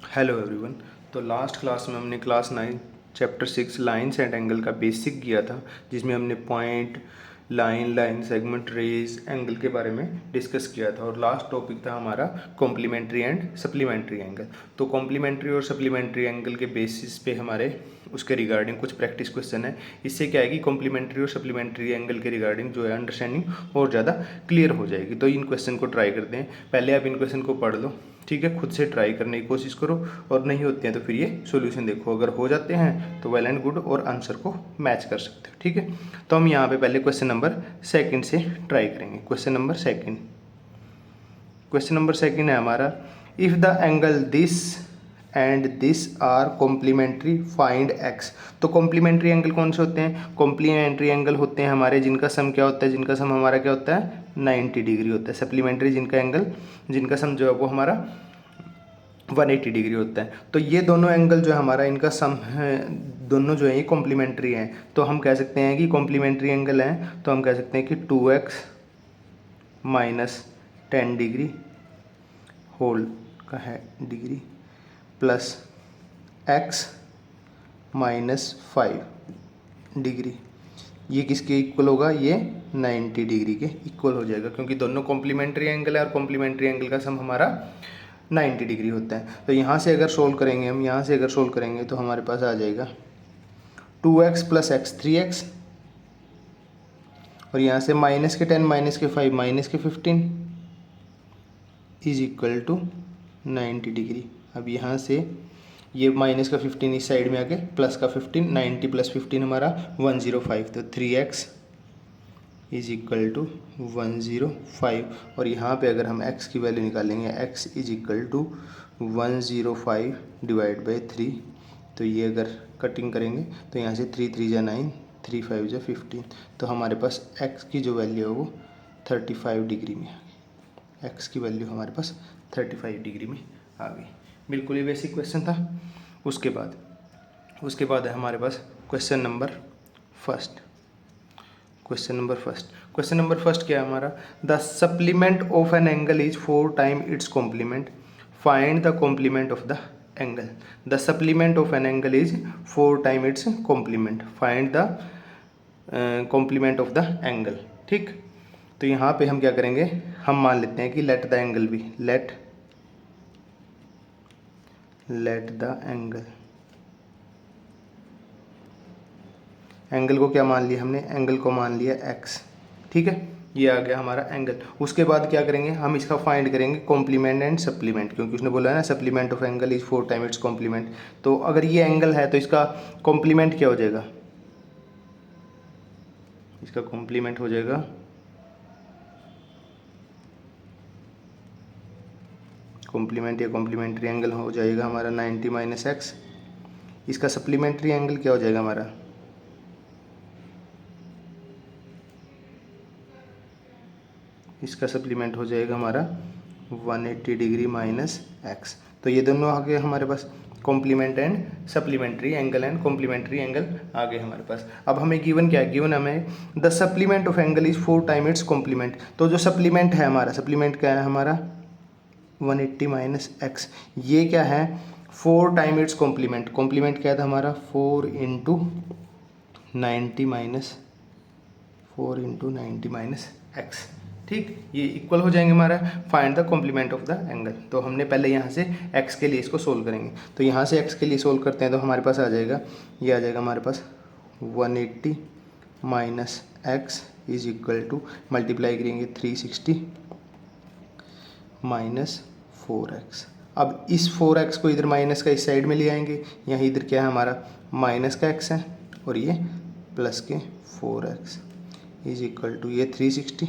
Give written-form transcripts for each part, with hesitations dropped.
Hello everyone. तो last class में हमने class 9 chapter 6 lines and angle का बेसिक किया था, जिसमें हमने point, line segment, rays, angle के बारे में डिस्कस किया था। और लास्ट टॉपिक था हमारा कॉम्प्लीमेंट्री एंड सप्लीमेंट्री एंगल। तो कॉम्प्लीमेंट्री और सप्लीमेंट्री एंगल के बेसिस पे हमारे उसके रिगार्डिंग कुछ प्रैक्टिस क्वेश्चन है। इससे क्या है कि कॉम्प्लीमेंट्री और सप्लीमेंट्री एंगल के रिगार्डिंग जो है अंडरस्टैंडिंग और ज़्यादा क्लियर हो जाएगी। तो इन क्वेश्चन को ट्राई करते हैं। पहले आप इन क्वेश्चन को पढ़ लो, ठीक है, खुद से ट्राई करने की कोशिश करो, और नहीं होते हैं तो फिर ये सॉल्यूशन देखो। अगर हो जाते हैं तो वेल एंड गुड, और आंसर को मैच कर सकते हो, ठीक है। तो हम यहाँ पे पहले क्वेश्चन नंबर सेकंड से ट्राई करेंगे। क्वेश्चन नंबर सेकंड है हमारा, if the angle this and this are complementary find X. तो कॉम्प्लीमेंट्री एंगल कौन से होते हैं? कॉम्प्लीमेंट्री एंगल होते हैं हमारे जिनका सम क्या होता है, जिनका सम हमारा क्या होता है, 90 डिग्री होता है। सप्लीमेंट्री जिनका सम जो है वो हमारा 180 डिग्री होता है। तो ये दोनों एंगल जो है हमारा, इनका सम है, दोनों जो है ये कॉम्प्लीमेंट्री हैं। तो हम कह सकते हैं कि कॉम्प्लीमेंट्री एंगल हैं, तो हम कह सकते हैं कि 2x माइनस 10 डिग्री होल का है degree plus x minus 5 degree, ये किसके इक्वल होगा? ये 90 डिग्री के इक्वल हो जाएगा, क्योंकि दोनों कॉम्प्लीमेंट्री एंगल है और कॉम्प्लीमेंट्री एंगल का सम हमारा 90 डिग्री होता है। तो यहाँ से अगर सोल्व करेंगे हम, यहाँ से अगर सोल्व करेंगे तो हमारे पास आ जाएगा 2x प्लस एक्स 3x, और यहाँ से माइनस के 10 माइनस के 5 माइनस के 15 इज इक्वल टू 90 डिग्री। अब यहाँ से ये माइनस का 15 इस साइड में आके प्लस का 15, 90 प्लस 15 हमारा 105, तो 3x इज इक्वल टू 105। और यहाँ पे अगर हम x की वैल्यू निकालेंगे, x is equal to 105 divide by 3, तो ये अगर कटिंग करेंगे तो यहाँ से 3 3 जा 9, 3 5 जा 15, तो हमारे पास x की जो वैल्यू है वो 35 डिग्री में आ गई। x की वैल्यू हमारे पास 35 डिग्री में आ गई। बिल्कुल ही बेसिक क्वेश्चन था। उसके बाद है हमारे पास question number first. Question number first क्या है हमारा? The supplement of an angle is 4 time its complement, find the complement of the angle. The supplement of an angle is 4 time its complement, find the complement of the angle, ठीक। तो यहाँ पे हम क्या करेंगे, हम मान लेते हैं कि लेट द एंगल भी, लेट द एंगल को क्या मान लिया हमने? एंगल को मान लिया x, ठीक है। ये आ गया हमारा एंगल। उसके बाद क्या करेंगे, हम इसका फाइंड करेंगे कॉम्प्लीमेंट एंड सप्लीमेंट, क्योंकि उसने बोला है ना supplement of angle is 4 time its complement. तो अगर ये एंगल है तो इसका कॉम्प्लीमेंट क्या हो जाएगा? इसका कॉम्प्लीमेंट हो जाएगा कॉम्प्लीमेंट या कॉम्प्लीमेंट्री एंगल हो जाएगा हमारा 90 माइनस एक्स। इसका सप्लीमेंट्री एंगल क्या हो जाएगा हमारा? इसका सप्लीमेंट हो जाएगा हमारा 180 डिग्री माइनस एक्स। तो ये दोनों आ गए हमारे पास, complement and supplementary angle and complementary angle आ गए हमारे पास। अब हमें गिवन क्या है? गिवन हमें the supplement of angle is 4 time its complement. तो जो सप्लीमेंट है हमारा, सप्लीमेंट क्या है हमारा? 180 माइनस एक्स। ये क्या है? 4 टाइम इट्स कॉम्प्लीमेंट। कॉम्प्लीमेंट क्या था हमारा? 4 इंटू 90 माइनस एक्स, ठीक। ये इक्वल हो जाएंगे हमारा। Find the complement of the angle. तो हमने पहले यहाँ से x के लिए इसको सोल्व करेंगे। तो यहाँ से x के लिए सोल्व करते हैं तो हमारे पास आ जाएगा, ये आ जाएगा हमारे पास 180 minus x is equal to, multiply करेंगे 360 माइनस 4x। अब इस 4x को इधर माइनस का इस साइड में ले आएंगे, यहाँ इधर क्या है हमारा? माइनस का x है, और ये प्लस के 4x इज इक्वल टू, ये 360,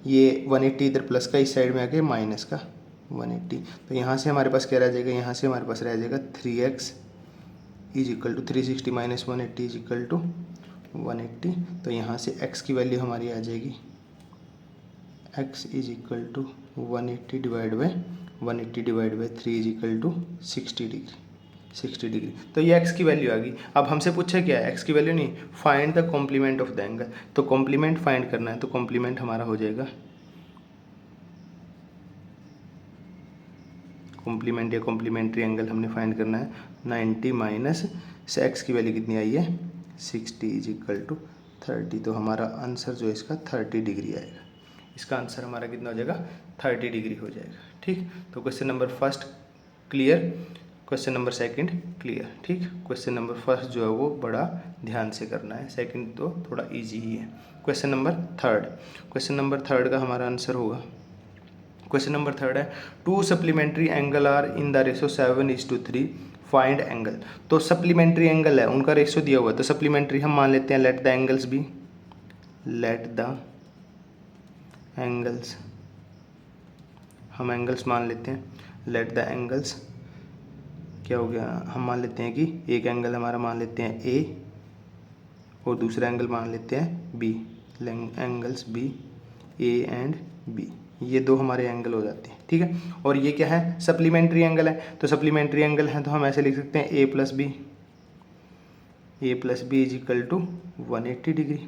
ये 180 इधर प्लस का इस साइड में आके माइनस का 180। तो यहाँ से हमारे पास क्या रह जाएगा? यहाँ से हमारे पास रह जाएगा 3x is equal to 360 minus 180 is equal to 180। तो यहाँ से x की वैल्यू हमारी आ जाएगी, x is equal to 180 divide by 3 is equal to 60 degree. तो ये x की वैल्यू आ गई। अब हमसे पूछा क्या है? x की वैल्यू नहीं, find the complement of the angle. तो कॉम्प्लीमेंट फाइंड करना है, तो कॉम्प्लीमेंट हमारा हो जाएगा कॉम्प्लीमेंट या कॉम्प्लीमेंट्री एंगल हमने फाइंड करना है 90 माइनस से एक्स की वैल्यू कितनी आई है 60 इज इक्वल टू 30। तो हमारा आंसर जो है इसका 30 डिग्री आएगा। इसका आंसर हमारा कितना हो जाएगा 30 डिग्री हो जाएगा। ठीक, तो question number first clear, question number second clear. ठीक, क्वेश्चन नंबर फर्स्ट जो है वो बड़ा ध्यान से करना है, सेकंड तो थोड़ा इजी ही है। Question number third, question number third का हमारा आंसर होगा, क्वेश्चन नंबर थर्ड है 2 supplementary angle are in the ratio 7:3 find angle. तो सप्लीमेंट्री एंगल है, उनका रेशो दिया हुआ है, तो सप्लीमेंट्री हम मान लेते हैं, let the angles be, let the angles, हम एंगल्स मान लेते हैं, लेट द एंगल्स क्या हो गया, हम मान लेते हैं कि एक एंगल हमारा मान लेते हैं ए और दूसरा एंगल मान लेते हैं b, angles b, a and b, ये दो हमारे एंगल हो जाते हैं। ठीक है, और ये क्या है सप्लीमेंट्री एंगल है, तो सप्लीमेंट्री एंगल है तो हम ऐसे लिख सकते हैं A plus B is equal to 180 degree,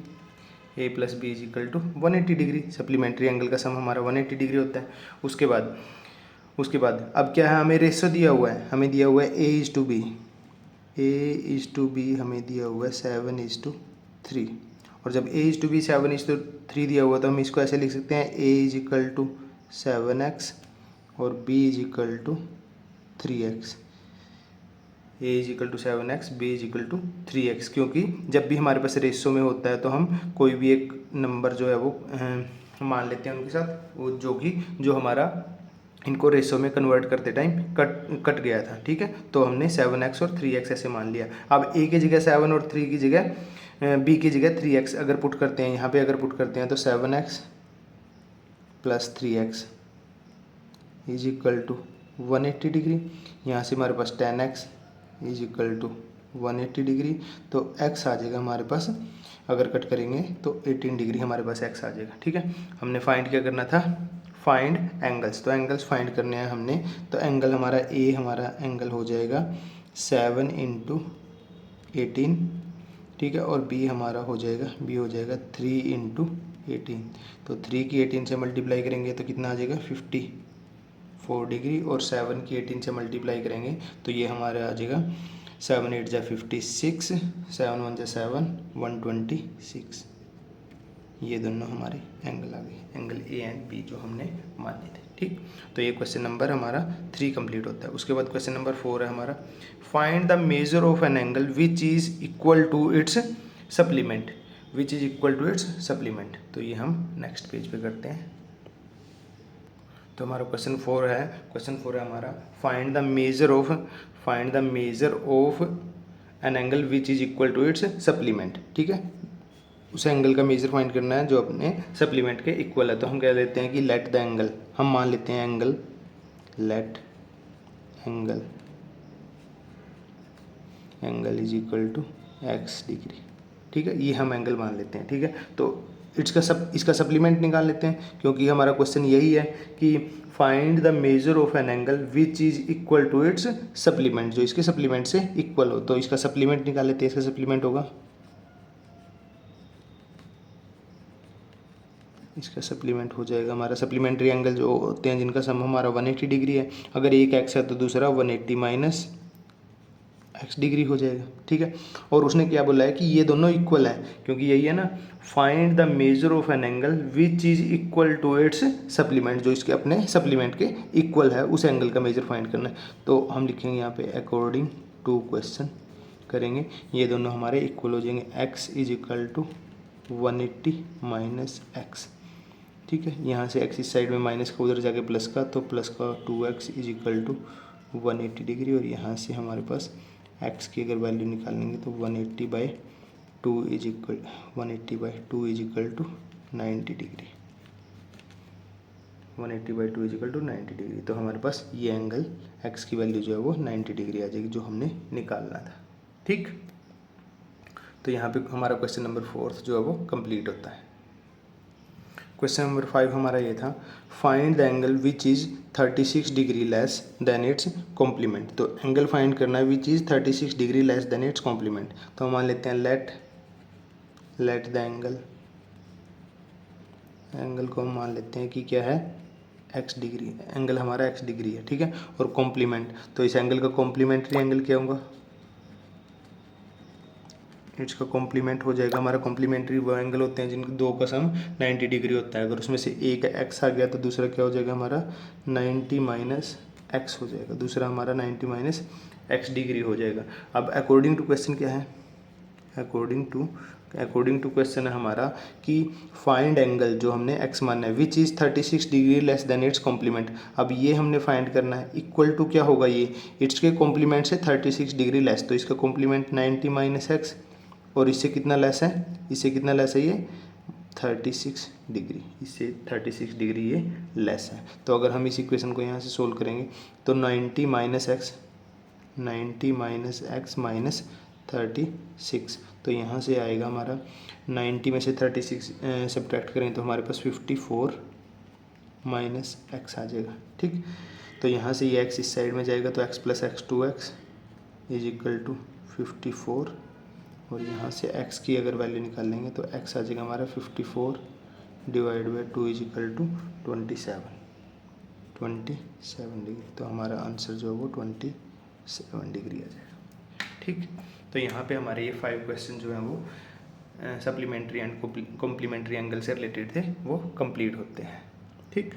A plus B is equal to 180 degree. Supplementary angle का सम हमारा 180 डिग्री होता है। उसके बाद अब क्या है, हमें रेशो दिया हुआ है, हमें दिया हुआ है ए इज टू बी, हमें दिया हुआ है 7:3, और जब ए इज टू बी 7:3 दिया हुआ तो हम इसको ऐसे लिख सकते हैं ए इज इक्वल टू 7x और b is equal to 3x, a is equal to 7x, b is equal to 3x, क्योंकि जब भी हमारे पास रेशो में होता है तो हम कोई भी एक नंबर जो है वो मान लेते हैं उनके साथ, वो जो हमारा इनको रेशो में कन्वर्ट करते टाइम कट गया था। ठीक है, तो हमने 7x और 3x ऐसे मान लिया। अब ए की जगह 7 और 3 की जगह बी की जगह 3x अगर पुट करते हैं, यहाँ पे अगर पुट करते हैं तो 7x plus 3x is equal to 180 degree. यहाँ से हमारे पास 10x is equal to 180 degree, तो x आ जाएगा हमारे पास, अगर कट करेंगे तो 18 डिग्री हमारे पास x आ जाएगा। ठीक है, हमने फाइंड क्या करना था, फाइंड एंगल्स, तो एंगल्स फाइंड करने हैं हमने, तो एंगल हमारा ए हमारा एंगल हो जाएगा 7 × 18, ठीक है, और बी हमारा हो जाएगा 3 × 18, तो 3 की 18 से मल्टीप्लाई करेंगे तो कितना आ जाएगा 54 डिग्री, और 7 की 18 से मल्टीप्लाई करेंगे तो ये हमारा आ जाएगा 7 8 जा 56, 7 1 जा 7, 126, ये दोनों हमारे एंगल आ गए, एंगल ए एंड बी जो हमने माने थे। ठीक, तो ये क्वेश्चन नंबर हमारा 3 कंप्लीट होता है। उसके बाद क्वेश्चन नंबर 4 है हमारा, find the measure of an angle which is equal to its supplement, तो ये हम नेक्स्ट पेज पे करते हैं। तो हमारा क्वेश्चन 4 है हमारा, find the measure of an angle which is equal to its supplement. ठीक है, उस एंगल का मेजर फाइंड करना है जो अपने सप्लीमेंट के इक्वल है। तो हम कह लेते हैं कि लेट द एंगल, हम मान लेते हैं angle, let angle is equal to x degree. ठीक है, ये हम एंगल मान लेते हैं। ठीक है, तो इसका सप्लीमेंट निकाल लेते हैं, क्योंकि हमारा क्वेश्चन यही है कि find the measure of an angle which is equal to its supplement, जो इसके सप्लीमेंट से इक्वल हो। तो इसका सप्लीमेंट निकाल लेते हैं, इसका सप्लीमेंट होगा, इसका सप्लीमेंट हो जाएगा हमारा, सप्लीमेंट्री एंगल जो होते हैं जिनका सम हमारा 180 डिग्री है, अगर एक x है तो दूसरा 180 माइनस x डिग्री हो जाएगा। ठीक है, और उसने क्या बोला है कि ये दोनों इक्वल हैं, क्योंकि यही है ना, find the measure of an angle which is equal to its supplement, जो इसके अपने सप्लीमेंट के इक्वल है, उस एंगल का मेजर फाइंड करना है। तो हम लिखेंगे यहाँ पे अकॉर्डिंग टू क्वेश्चन करेंगे, ये दोनों हमारे इक्वल हो जाएंगे, x is equal to 180 minus x। ठीक है, यहाँ से x इस साइड में माइनस का, उधर जाके प्लस का, तो प्लस का 2x is equal to 180 degree, और यहाँ से हमारे पास x की अगर वैल्यू निकालेंगे तो 180/2 is equal to 90 degree, 180/2 is equal to 90 degree. तो हमारे पास ये एंगल x की वैल्यू जो है वो 90 डिग्री आ जाएगी, जो हमने निकालना था। ठीक, तो यहाँ पे हमारा क्वेश्चन नंबर 4 जो है वो कंप्लीट होता है। क्वेश्चन नंबर 5 हमारा ये था, find the angle which is 36 degree less than its complement. तो एंगल फाइंड करना है which is 36 degree less than its complement. तो हम मान लेते हैं लेट द एंगल को हम मान लेते हैं कि क्या है एक्स डिग्री, एंगल हमारा एक्स डिग्री है, ठीक है। और कॉम्प्लीमेंट, तो इस एंगल का कॉम्प्लीमेंट्री एंगल क्या होगा, इसका कॉम्प्लीमेंट हो जाएगा हमारा, कॉम्प्लीमेंट्री वो एंगल होते हैं जिनके दो का सम 90 डिग्री होता है। अगर उसमें से एक एक्स आ गया तो दूसरा क्या हो जाएगा हमारा 90 माइनस एक्स हो जाएगा, दूसरा हमारा 90 माइनस एक्स डिग्री हो जाएगा। अब अकॉर्डिंग टू क्वेश्चन क्या है, अकॉर्डिंग टू क्वेश्चन है हमारा कि फाइंड एंगल, जो हमने एक्स मानना है, which is 36 degree less than its complement. अब ये हमने फाइंड करना है, इक्वल टू क्या होगा ये, इट्स के कॉम्प्लीमेंट से 36 डिग्री लेस, तो इसका कॉम्प्लीमेंट 90 माइनस एक्स, और इससे कितना लेस है, इससे कितना लेस है ये 36 डिग्री, इससे 36 डिग्री ये लेस है। तो अगर हम इस इक्वेशन को यहाँ से सोल्व करेंगे तो 90 minus x, 90 minus x minus 36, तो यहाँ से आएगा हमारा 90 में से 36 सब्ट्रैक्ट करें तो हमारे पास 54 माइनस एक्स आ जाएगा, ठीक। तो यहाँ से ये एक्स इस साइड में जाएगा तो x plus x 2x is equal to 54, और यहाँ से x की अगर वैल्यू निकाल लेंगे तो x आ जाएगा हमारा 54 divide by 2 is equal to 27 degree. तो हमारा आंसर जो है वो 27 डिग्री आ जाएगा, ठीक। तो यहाँ पे हमारे ये 5 क्वेश्चन जो हैं वो सप्लीमेंट्री एंड कॉम्प्लीमेंट्री एंगल से रिलेटेड थे, वो कंप्लीट होते हैं, ठीक।